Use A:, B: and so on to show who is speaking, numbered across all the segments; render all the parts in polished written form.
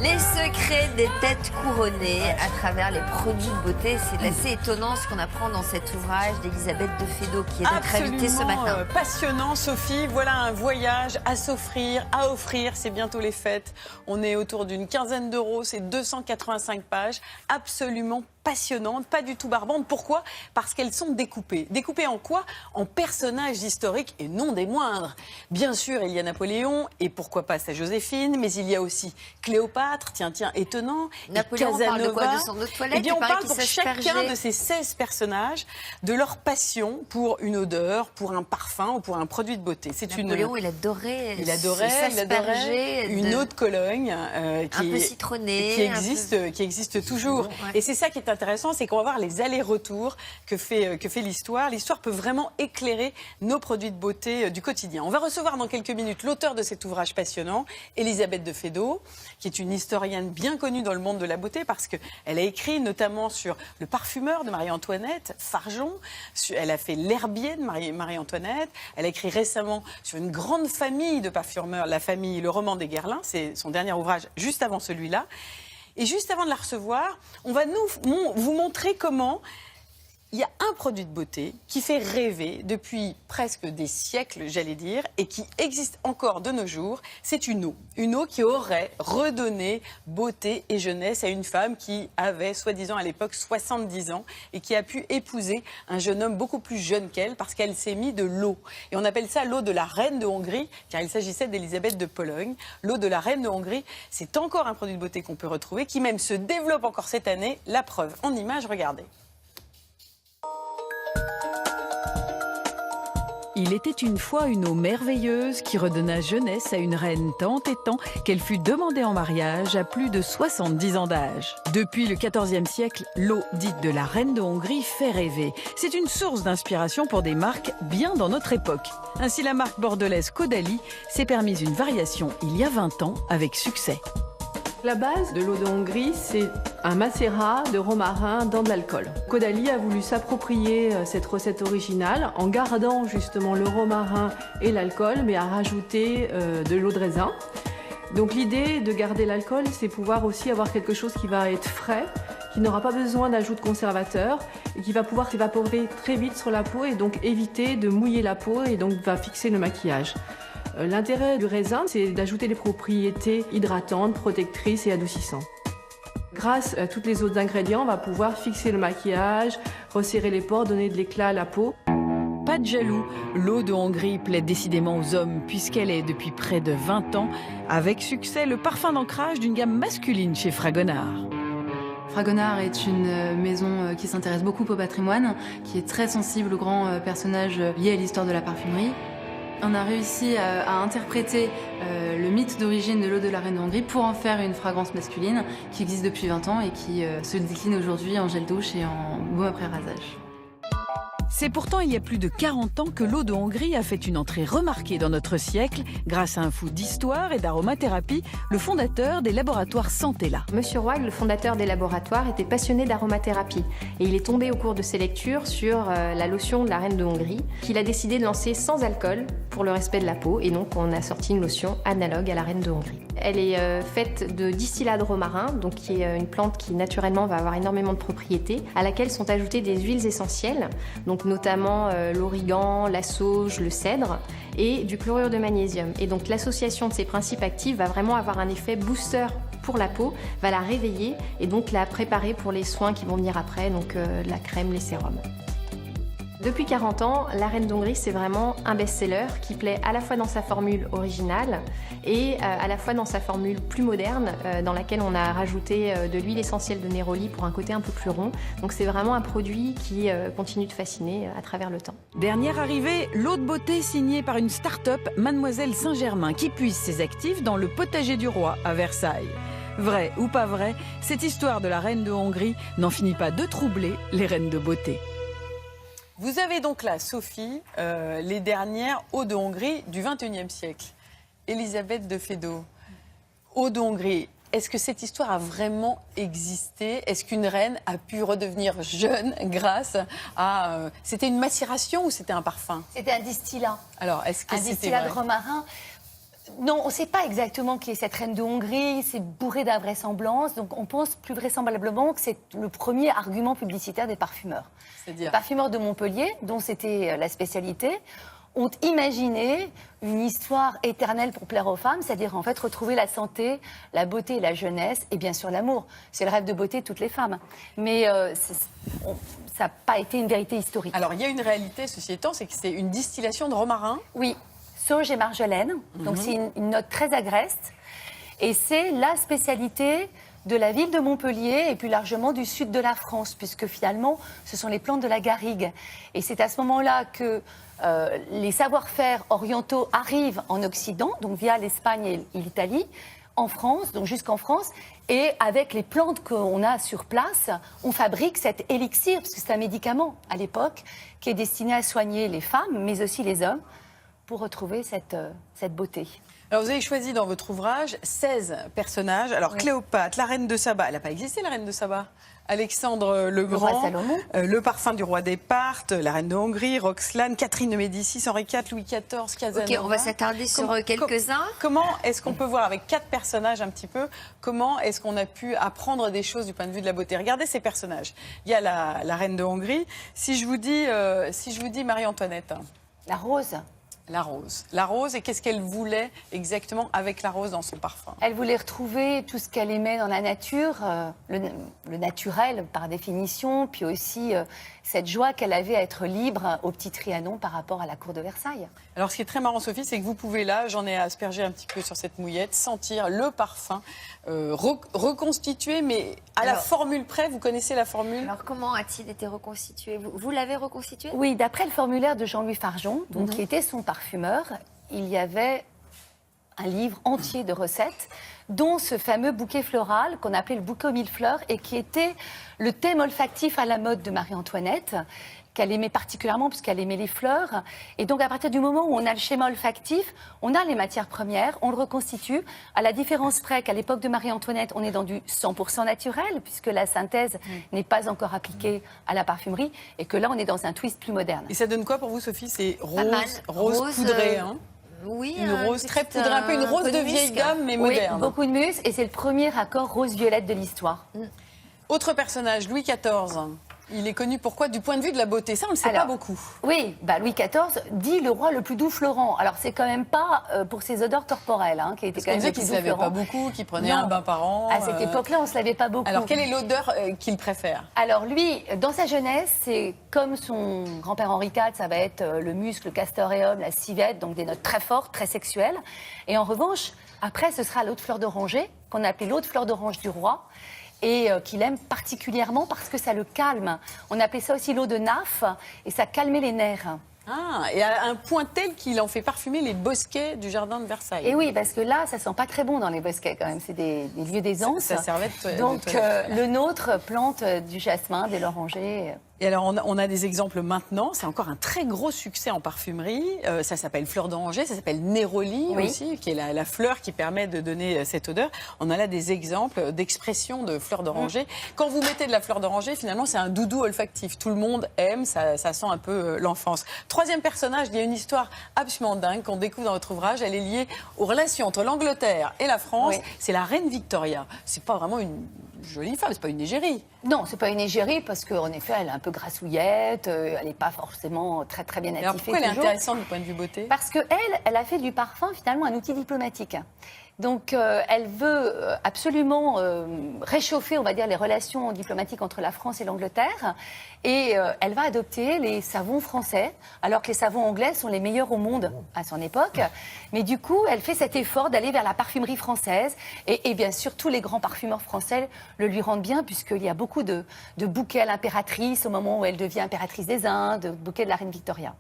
A: Les secrets des têtes couronnées à travers les produits de beauté. C'est assez étonnant ce qu'on apprend dans cet ouvrage d'Elisabeth de Fédot qui est notre invitée ce matin.
B: Passionnant, Sophie. Voilà un voyage à s'offrir, à offrir. C'est bientôt les fêtes. On est autour d'une quinzaine d'euros. C'est 285 pages. Absolument passionnantes, pas du tout barbantes. Pourquoi? Parce qu'elles sont découpées. Découpées en quoi? En personnages historiques et non des moindres. Bien sûr, il y a Napoléon et pourquoi pas sa Joséphine, mais il y a aussi Cléopâtre, tiens, étonnant.
A: Napoléon,
B: Casanova.
A: On parle de quoi? De son eau de toilette?
B: Eh bien, on parle pour chacun de ces 16 personnages de leur passion pour une odeur, pour un parfum ou pour un produit de beauté. C'est
A: Napoléon, il adorait
B: une eau de Cologne
A: qui un peu citronnée,
B: qui existe toujours. Ouais. Et c'est ça qui est intéressant, c'est qu'on va voir les allers-retours que fait l'histoire. L'histoire peut vraiment éclairer nos produits de beauté du quotidien. On va recevoir dans quelques minutes l'auteur de cet ouvrage passionnant, Elisabeth de Fédot, qui est une historienne bien connue dans le monde de la beauté parce qu'elle a écrit notamment sur le parfumeur de Marie-Antoinette, Farjon. Elle a fait l'herbier de Marie-Antoinette. Elle a écrit récemment sur une grande famille de parfumeurs, la famille Le Roman des Guerlain. C'est son dernier ouvrage juste avant celui-là. Et juste avant de la recevoir, on va vous montrer comment il y a un produit de beauté qui fait rêver depuis presque des siècles, j'allais dire, et qui existe encore de nos jours. C'est une eau qui aurait redonné beauté et jeunesse à une femme qui avait, soi-disant à l'époque, 70 ans et qui a pu épouser un jeune homme beaucoup plus jeune qu'elle parce qu'elle s'est mis de l'eau. Et on appelle ça l'eau de la reine de Hongrie, car il s'agissait d'Élisabeth de Pologne. L'eau de la reine de Hongrie, c'est encore un produit de beauté qu'on peut retrouver, qui même se développe encore cette année. La preuve en images, regardez.
C: Il était une fois une eau merveilleuse qui redonna jeunesse à une reine tant et tant qu'elle fut demandée en mariage à plus de 70 ans d'âge. Depuis le XIVe siècle, l'eau dite de la reine de Hongrie fait rêver. C'est une source d'inspiration pour des marques bien dans notre époque. Ainsi, la marque bordelaise Caudalie s'est permise une variation il y a 20 ans avec succès.
D: La base de l'eau de Hongrie, c'est un macérat de romarin dans de l'alcool. Caudalie a voulu s'approprier cette recette originale en gardant justement le romarin et l'alcool, mais à rajouter de l'eau de raisin. Donc l'idée de garder l'alcool, c'est pouvoir aussi avoir quelque chose qui va être frais, qui n'aura pas besoin d'ajout de conservateur et qui va pouvoir s'évaporer très vite sur la peau et donc éviter de mouiller la peau et donc va fixer le maquillage. L'intérêt du raisin, c'est d'ajouter des propriétés hydratantes, protectrices et adoucissantes. Grâce à tous les autres ingrédients, on va pouvoir fixer le maquillage, resserrer les pores, donner de l'éclat à la peau.
C: Pas de jaloux, l'eau de Hongrie plaît décidément aux hommes puisqu'elle est depuis près de 20 ans, avec succès, le parfum d'ancrage d'une gamme masculine chez Fragonard.
E: Fragonard est une maison qui s'intéresse beaucoup au patrimoine, qui est très sensible aux grands personnages liés à l'histoire de la parfumerie. On a réussi à interpréter le mythe d'origine de l'eau de la reine de Hongrie pour en faire une fragrance masculine qui existe depuis 20 ans et qui se décline aujourd'hui en gel douche et en baume après rasage.
C: C'est pourtant il y a plus de 40 ans que l'eau de Hongrie a fait une entrée remarquée dans notre siècle grâce à un fou d'histoire et d'aromathérapie, le fondateur des laboratoires Santella.
F: Monsieur Roig, le fondateur des laboratoires, était passionné d'aromathérapie et il est tombé au cours de ses lectures sur la lotion de la reine de Hongrie qu'il a décidé de lancer sans alcool pour le respect de la peau et donc on a sorti une lotion analogue à la reine de Hongrie. Elle est faite de distillat de romarin, donc qui est une plante qui naturellement va avoir énormément de propriétés, à laquelle sont ajoutées des huiles essentielles, donc notamment l'origan, la sauge, le cèdre et du chlorure de magnésium. Et donc l'association de ces principes actifs va vraiment avoir un effet booster pour la peau, va la réveiller et donc la préparer pour les soins qui vont venir après, donc la crème, les sérums. Depuis 40 ans, la reine d'Hongrie, c'est vraiment un best-seller qui plaît à la fois dans sa formule originale et à la fois dans sa formule plus moderne, dans laquelle on a rajouté de l'huile essentielle de Néroli pour un côté un peu plus rond. Donc c'est vraiment un produit qui continue de fasciner à travers le temps.
C: Dernière arrivée, l'eau de beauté signée par une start-up, Mademoiselle Saint-Germain, qui puise ses actifs dans le potager du roi à Versailles. Vrai ou pas vrai, cette histoire de la reine de Hongrie n'en finit pas de troubler les reines de beauté.
B: Vous avez donc là, Sophie, les dernières eaux de Hongrie du XXIe siècle. Elisabeth de Fédot, eau de Hongrie. Est-ce que cette histoire a vraiment existé? Est-ce qu'une reine a pu redevenir jeune grâce à... C'était une macération ou c'était un parfum?
G: C'était un distillat.
B: Alors, est-ce que
G: un
B: c'était
G: distillat
B: vrai?
G: de romarin. Non, on ne sait pas exactement qui est cette reine de Hongrie, c'est bourré d'invraisemblances, donc on pense plus vraisemblablement que c'est le premier argument publicitaire des parfumeurs.
B: C'est-à-dire
G: Les parfumeurs de Montpellier, dont c'était la spécialité, ont imaginé une histoire éternelle pour plaire aux femmes, c'est-à-dire en fait retrouver la santé, la beauté et la jeunesse, et bien sûr l'amour. C'est le rêve de beauté de toutes les femmes. Mais ça n'a pas été une vérité historique.
B: Alors, il y a une réalité, ceci étant, c'est que c'est une distillation de romarin.
G: Oui, sauge et marjolaine, donc c'est une note très agreste, et c'est la spécialité de la ville de Montpellier et plus largement du sud de la France, puisque finalement, ce sont les plantes de la garrigue. Et c'est à ce moment-là que les savoir-faire orientaux arrivent en Occident, donc via l'Espagne et l'Italie, en France, donc jusqu'en France, et avec les plantes qu'on a sur place, on fabrique cet élixir, parce que c'est un médicament à l'époque, qui est destiné à soigner les femmes, mais aussi les hommes, pour retrouver cette beauté.
B: Alors, vous avez choisi dans votre ouvrage 16 personnages. Alors, oui. Cléopâtre, la reine de Saba, elle n'a pas existé, la reine de Saba. Alexandre le Grand, le parfum du roi des Parthes, la reine de Hongrie, Roxane, Catherine de Médicis, Henri IV, Louis XIV, Casanova.
A: Ok, on va s'attarder sur quelques-uns.
B: Comment est-ce qu'on peut voir avec 4 personnages un petit peu, comment est-ce qu'on a pu apprendre des choses du point de vue de la beauté? Regardez ces personnages. Il y a la reine de Hongrie. Si je vous dis Marie-Antoinette.
G: La rose.
B: La rose. La rose, et qu'est-ce qu'elle voulait exactement avec la rose dans son parfum?
G: Elle voulait retrouver tout ce qu'elle aimait dans la nature, le naturel par définition, puis aussi cette joie qu'elle avait à être libre au petit Trianon par rapport à la cour de Versailles.
B: Alors ce qui est très marrant, Sophie, c'est que vous pouvez là, j'en ai aspergé un petit peu sur cette mouillette, sentir le parfum reconstitué, mais à la formule près. Vous connaissez la formule?
A: Alors comment a-t-il été reconstitué? Vous l'avez reconstitué?
G: Oui, d'après le formulaire de Jean-Louis Fargeon, donc, qui était son parfumeur, il y avait un livre entier de recettes, dont ce fameux bouquet floral qu'on appelait le bouquet aux 1000 fleurs et qui était le thème olfactif à la mode de Marie-Antoinette, qu'elle aimait particulièrement puisqu'elle aimait les fleurs. Et donc à partir du moment où on a le schéma olfactif, on a les matières premières, on le reconstitue, à la différence près qu'à l'époque de Marie-Antoinette, on est dans du 100% naturel, puisque la synthèse n'est pas encore appliquée à la parfumerie, et que là on est dans un twist plus moderne.
B: Et ça donne quoi pour vous, Sophie? C'est rose poudrée, hein?
A: Oui,
B: une rose très poudrée, un peu une rose de vieille gamme, mais moderne.
G: Oui, beaucoup de musc, et c'est le premier accord rose-violette de l'histoire.
B: Autre personnage, Louis XIV. Il est connu pourquoi? Du point de vue de la beauté. Ça, on ne le sait pas beaucoup.
G: Oui, Louis XIV dit le roi le plus doux Florent. Alors, c'est quand même pas pour ses odeurs corporelles, qui était quand même le plus doux Florent.
B: Qu'il ne se lavait pas beaucoup, qu'il prenait un bain par an.
G: À cette époque-là, on ne se lavait pas beaucoup.
B: Alors, quelle est l'odeur qu'il préfère?
G: Alors, lui, dans sa jeunesse, c'est comme son grand-père Henri IV, ça va être le musc, le castoreum, la civette, donc des notes très fortes, très sexuelles. Et en revanche, après, ce sera l'eau de fleur d'oranger, qu'on appelait l'eau de fleur d'orange du roi, et qu'il aime particulièrement parce que ça le calme. On appelait ça aussi l'eau de naf, et ça calmait les nerfs.
B: Ah, et à un point tel qu'il en fait parfumer les bosquets du jardin de Versailles.
G: Et oui, parce que là, ça sent pas très bon dans les bosquets quand même. C'est des lieux d'aisance.
B: Ça servait
G: donc le nôtre plante du jasmin, de l'oranger.
B: Et alors, on a des exemples maintenant. C'est encore un très gros succès en parfumerie. Ça s'appelle fleur d'oranger, ça s'appelle néroli aussi, qui est la fleur qui permet de donner cette odeur. On a là des exemples d'expression de fleur d'oranger. Quand vous mettez de la fleur d'oranger, finalement, c'est un doudou olfactif. Tout le monde aime, ça sent un peu l'enfance. Troisième personnage, il y a une histoire absolument dingue qu'on découvre dans votre ouvrage. Elle est liée aux relations entre l'Angleterre et la France. Oui. C'est la reine Victoria. C'est pas vraiment une jolie femme, c'est pas une égérie.
G: Non, c'est pas une égérie parce qu'en effet, elle est un peu grassouillette, elle n'est pas forcément très bien attifée.
B: Alors pourquoi elle est intéressante du point de vue beauté?
G: Parce qu'elle a fait du parfum finalement un outil diplomatique. Donc elle veut absolument réchauffer, on va dire, les relations diplomatiques entre la France et l'Angleterre. Et elle va adopter les savons français, alors que les savons anglais sont les meilleurs au monde à son époque. Mais du coup, elle fait cet effort d'aller vers la parfumerie française. Et bien sûr, tous les grands parfumeurs français le lui rendent bien, puisqu'il y a beaucoup de bouquets à l'impératrice au moment où elle devient impératrice des Indes, bouquets de la reine Victoria.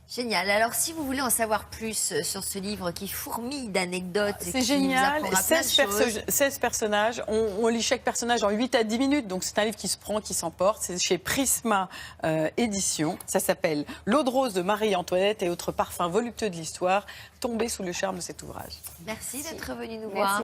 A: Génial. Alors, si vous voulez en savoir plus sur ce livre qui fourmille d'anecdotes,
B: c'est génial. 16 personnages. On lit chaque personnage en 8 à 10 minutes. Donc, c'est un livre qui se prend, qui s'emporte. C'est chez Prisma Édition. Ça s'appelle L'eau de rose de Marie-Antoinette et autres parfums voluptueux de l'histoire. Tombez sous le charme de cet ouvrage.
A: Merci d'être venu nous voir.